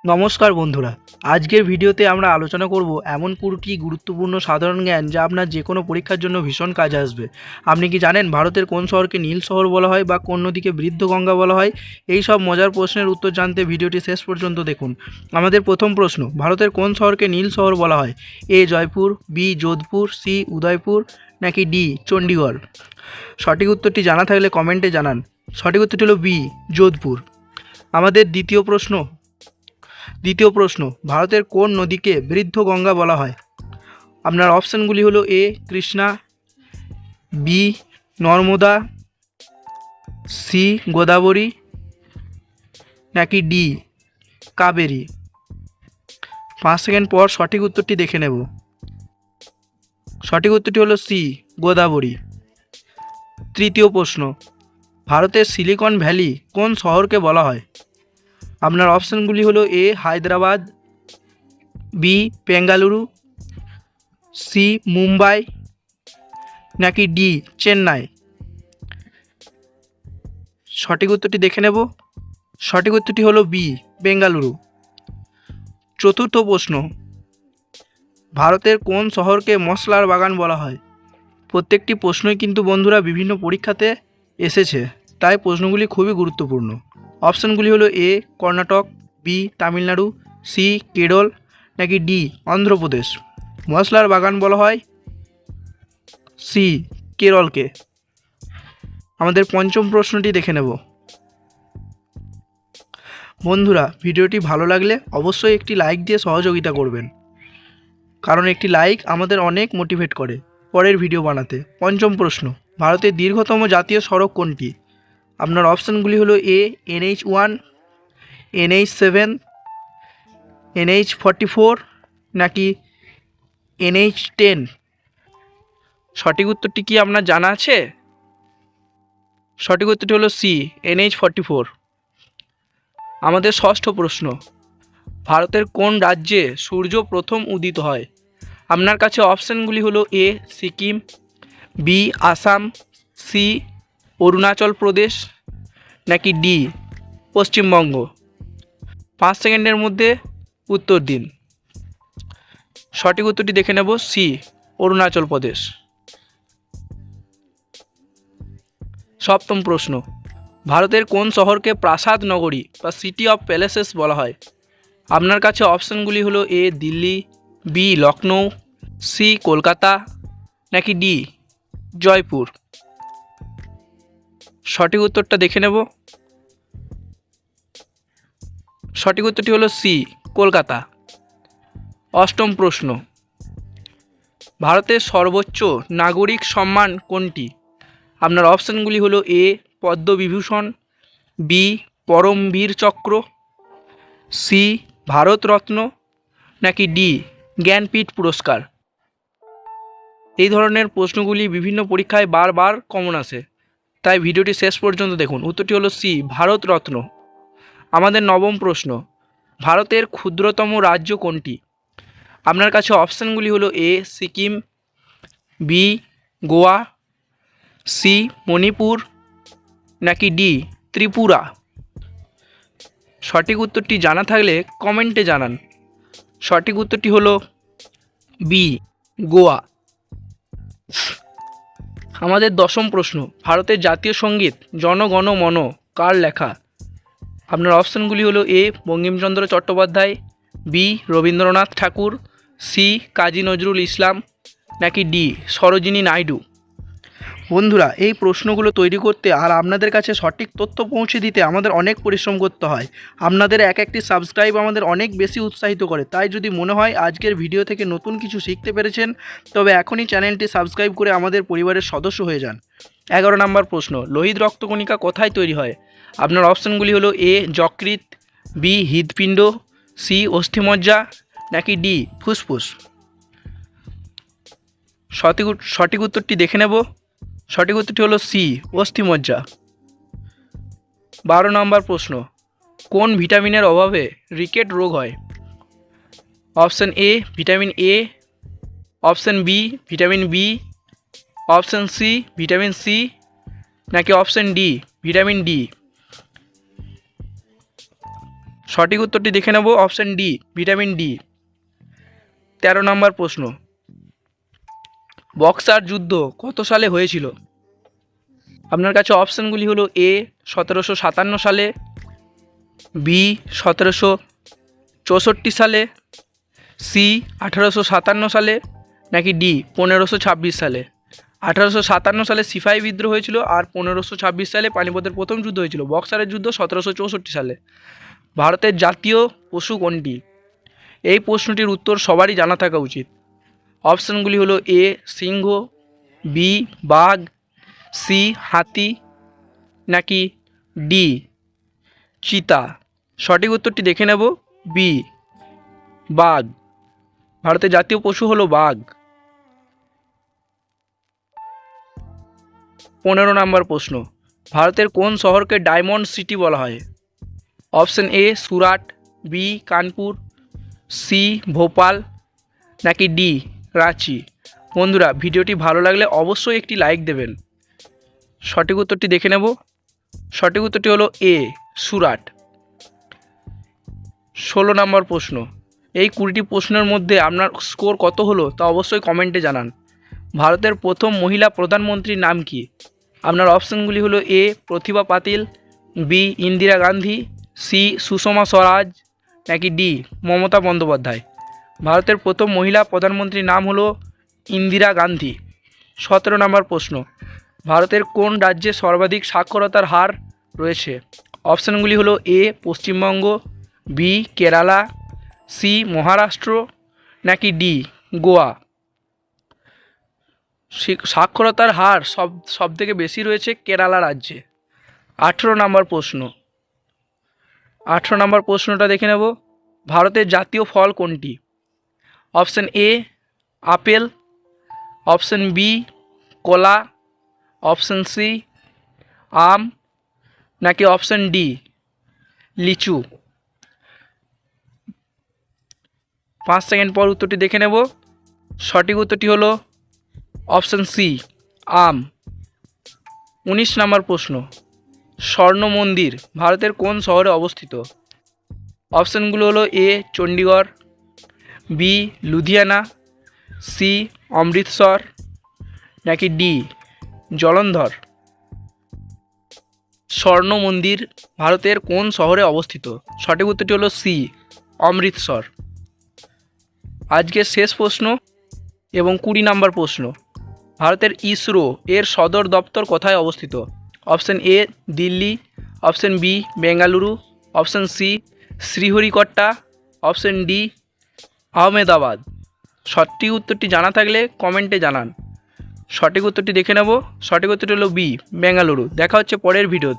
নমস্কার বন্ধুরা, আজকের ভিডিওতে আমরা আলোচনা করব এমন কুড়িটি গুরুত্বপূর্ণ সাধারণ জ্ঞান যা আপনার যে কোনো পরীক্ষার জন্য ভীষণ কাজে আসবে। আপনি কি জানেন ভারতের কোন শহরকে নীল শহর বলা হয় বা কোন নদীকে বৃদ্ধ গঙ্গা বলা হয়? এই সব মজার প্রশ্নের উত্তর জানতে ভিডিওটি শেষ পর্যন্ত দেখুন। আমাদের প্রথম প্রশ্ন, ভারতের কোন শহরকে নীল শহর বলা হয়? এ জয়পুর, বি যোধপুর, সি উদয়পুর, নাকি ডি চণ্ডীগড়? সঠিক উত্তরটি জানা থাকলে কমেন্টে জানান। সঠিক উত্তরটি হলো বি যোধপুর। আমাদের দ্বিতীয় প্রশ্ন, ভারতের কোন নদীকে বৃদ্ধ গঙ্গা বলা হয়? আপনার অপশানগুলি হলো এ কৃষ্ণা, বি নর্মদা, সি গোদাবরী, নাকি ডি কাবেরী? 5 সেকেন্ড পর সঠিক উত্তরটি দেখে নেব। সঠিক উত্তরটি হলো সি গোদাবরী। তৃতীয় প্রশ্ন, ভারতের সিলিকন ভ্যালি কোন শহরকে বলা হয়? আপনার অপশানগুলি হলো এ হায়দ্রাবাদ, বি বেঙ্গালুরু, সি মুম্বাই, নাকি ডি চেন্নাই? সঠিক উত্তরটি দেখে নেব। সঠিক উত্তরটি হলো বি বেঙ্গালুরু। চতুর্থ প্রশ্ন, ভারতের কোন শহরকে মশলার বাগান বলা হয়? প্রত্যেকটি প্রশ্নই কিন্তু বন্ধুরা বিভিন্ন পরীক্ষাতে এসেছে, তাই প্রশ্নগুলি খুবই গুরুত্বপূর্ণ। অপশানগুলি হলো এ কর্ণাটক, বি তামিলনাড়ু, সি কেরল, নাকি ডি অন্ধ্রপ্রদেশ? মশলার বাগান বলা হয় সি কেরলকে। আমাদের পঞ্চম প্রশ্নটি দেখে নেব। বন্ধুরা, ভিডিওটি ভালো লাগলে অবশ্যই একটি লাইক দিয়ে সহযোগিতা করবেন, কারণ একটি লাইক আমাদের অনেক মোটিভেট করে পরের ভিডিও বানাতে। পঞ্চম প্রশ্ন, ভারতের দীর্ঘতম জাতীয় সড়ক কোনটি? আপনার অপশানগুলি হলো এ NH1, NH7, NH44, নাকি NH10? সঠিক উত্তরটি কি আপনার জানা আছে? সঠিক উত্তরটি হলো সি NH44। আমাদের ষষ্ঠ প্রশ্ন, ভারতের কোন রাজ্যে সূর্য প্রথম উদিত হয়? আপনার কাছে অপশানগুলি হলো এ সিকিম, বি আসাম, সি অরুণাচল প্রদেশ, নাকি ডি পশ্চিমবঙ্গ? 5 সেকেন্ডের মধ্যে উত্তর দিন। সঠিক উত্তরটি দেখে নেব, সি অরুণাচল প্রদেশ। সপ্তম প্রশ্ন, ভারতের কোন শহরকে প্রাসাদ নগরী বা সিটি অফ প্যালেসেস বলা হয়? আপনার কাছে অপশানগুলি হলো এ দিল্লি, বি লখনৌ, সি কলকাতা, নাকি ডি জয়পুর? সঠিক উত্তরটা দেখে নেব। সঠিক উত্তরটি হলো সি কলকাতা। অষ্টম প্রশ্ন, ভারতের সর্বোচ্চ নাগরিক সম্মান কোনটি? আপনার অপশানগুলি হলো এ পদ্মবিভূষণ, বি পরমবীর চক্র, সি ভারতরত্ন, নাকি ডি জ্ঞানপীঠ পুরস্কার? এই ধরনের প্রশ্নগুলি বিভিন্ন পরীক্ষায় বারবার কমন আসে, তাই ভিডিওটি শেষ পর্যন্ত দেখুন। উত্তরটি হলো সি ভারতরত্ন। আমাদের নবম প্রশ্ন, ভারতের ক্ষুদ্রতম রাজ্য কোনটি? আপনার কাছে অপশানগুলি হলো এ সিকিম, বি গোয়া, সি মণিপুর, নাকি ডি ত্রিপুরা? সঠিক উত্তরটি জানা থাকলে কমেন্টে জানান। সঠিক উত্তরটি হলো বি গোয়া। আমাদের দশম প্রশ্ন, ভারতের জাতীয় সঙ্গীত জন গণ মন কার লেখা? আপনার অপশানগুলি হলো এ বঙ্কিমচন্দ্র চট্টোপাধ্যায়, বি রবীন্দ্রনাথ ঠাকুর, সি কাজী নজরুল ইসলাম, নাকি ডি সরোজিনী নাইডু? বন্ধুরা, এই প্রশ্নগুলো তৈরি করতে আর আপনাদের কাছে সঠিক তথ্য পৌঁছে দিতে আমাদের অনেক পরিশ্রম করতে হয়। আপনাদের এক একটি সাবস্ক্রাইব আমাদের অনেক বেশি উৎসাহিত করে, তাই যদি মনে হয় আজকের ভিডিও থেকে নতুন কিছু শিখতে পেরেছেন, তবে এখনই চ্যানেলটি সাবস্ক্রাইব করে আমাদের পরিবারের সদস্য হয়ে যান। 11 নম্বর প্রশ্ন, লোহিত রক্তকণিকা কোথায় তৈরি হয়? আপনার অপশানগুলি হলো এ যকৃৎ, বি হৃৎপিণ্ড, সি অস্থিমজ্জা, নাকি ডি ফুসফুস? সঠিক উত্তরটি দেখে নেব। সঠিক উত্তরটি হলো সি অস্থিমজ্জা। 12 নম্বর প্রশ্ন, কোন ভিটামিনের অভাবে রিকেট রোগ হয়? Option A vitamin A, option B vitamin B, option C vitamin C, নাকি অপশান ডি ভিটামিন ডি? সঠিক উত্তরটি দেখে নেব, অপশান ডি ভিটামিন ডি। 13 নম্বর প্রশ্ন, বক্সার যুদ্ধ কত সালে হয়েছিল? আপনার কাছে অপশানগুলি হলো এ 1757 সালে, বি 1764 সালে, সি 1857 সালে, নাকি ডি 1526 সালে। 1857 সালে সিপাহি বিদ্রোহ হয়েছিল, আর 1526 সালে পানিপথের প্রথম যুদ্ধ হয়েছিল। বক্সারের যুদ্ধ 1764 সালে। ভারতের জাতীয় পশু কোনটি? এই প্রশ্নটির উত্তর সবারই জানা থাকা উচিত। অপশানগুলি হলো এ সিংহ, বি বাঘ, সি হাতি, নাকি ডি চিতা। সঠিক উত্তরটি দেখে নেব, বি বাঘ। ভারতের জাতীয় পশু হলো বাঘ। 15 নম্বর প্রশ্ন, ভারতের কোন শহরকে ডায়মন্ড সিটি বলা হয়? Option A Surat, B Kanpur, C Bhopal, নাকি ডি রাঁচি। বন্ধুরা, ভিডিওটি ভালো লাগলে অবশ্যই একটি লাইক দেবেন। সঠিক উত্তরটি দেখে নেব। সঠিক উত্তরটি হলো এ সুরাট। 16 নম্বর প্রশ্ন, এই 20টি প্রশ্নের মধ্যে আপনার স্কোর কত হলো তা অবশ্যই কমেন্টে জানান। ভারতের প্রথম মহিলা প্রধানমন্ত্রীর নাম কি? আপনার অপশানগুলি হলো এ প্রতিভা পাতিল, বি ইন্দিরা গান্ধী, সি সুষমা স্বরাজ, নাকি ডি মমতা বন্দ্যোপাধ্যায়। ভারতের প্রথম মহিলা প্রধানমন্ত্রীর নাম হলো ইন্দিরা গান্ধী। 17 নম্বর প্রশ্ন, ভারতের কোন রাজ্যে সর্বাধিক সাক্ষরতার হার রয়েছে? অপশানগুলি হলো এ পশ্চিমবঙ্গ, বি কেরালা, সি মহারাষ্ট্র, নাকি ডি গোয়া। সাক্ষরতার হার সব থেকে বেশি রয়েছে কেরালা রাজ্যে। 18 নম্বর প্রশ্ন, 18 নম্বর প্রশ্নটা দেখে নেব, ভারতের জাতীয় ফল কোনটি? Option A apple, option B কলা, অপশান সি আম, নাকি অপশান ডি লিচু। 5 সেকেন্ড পর উত্তরটি দেখে নেব। সঠিক উত্তরটি হলো অপশান সি আম। 19 নম্বর প্রশ্ন, স্বর্ণ মন্দির ভারতের কোন শহরে অবস্থিত? অপশানগুলো হলো এ চণ্ডীগড়, বি লুধিয়ানা, সি অমৃতসর, নাকি ডি জলন্ধর। স্বর্ণ মন্দির ভারতের কোন শহরে অবস্থিত? সঠিক উত্তরটি হলো সি অমৃতসর। আজকের শেষ প্রশ্ন এবং 20 নম্বর প্রশ্ন, ভারতের ইসরো এর সদর দপ্তর কোথায় অবস্থিত? Option A Delhi, option B Bengaluru, option C Sriharikota, option D Ahmedabad. সঠিক উত্তরটি জানা থাকলে কমেন্টে জানান। সঠিক উত্তরটি দেখে নেব। সঠিক উত্তরটি হলো বি বেঙ্গালুরু। দেখা হচ্ছে পরের ভিডিও।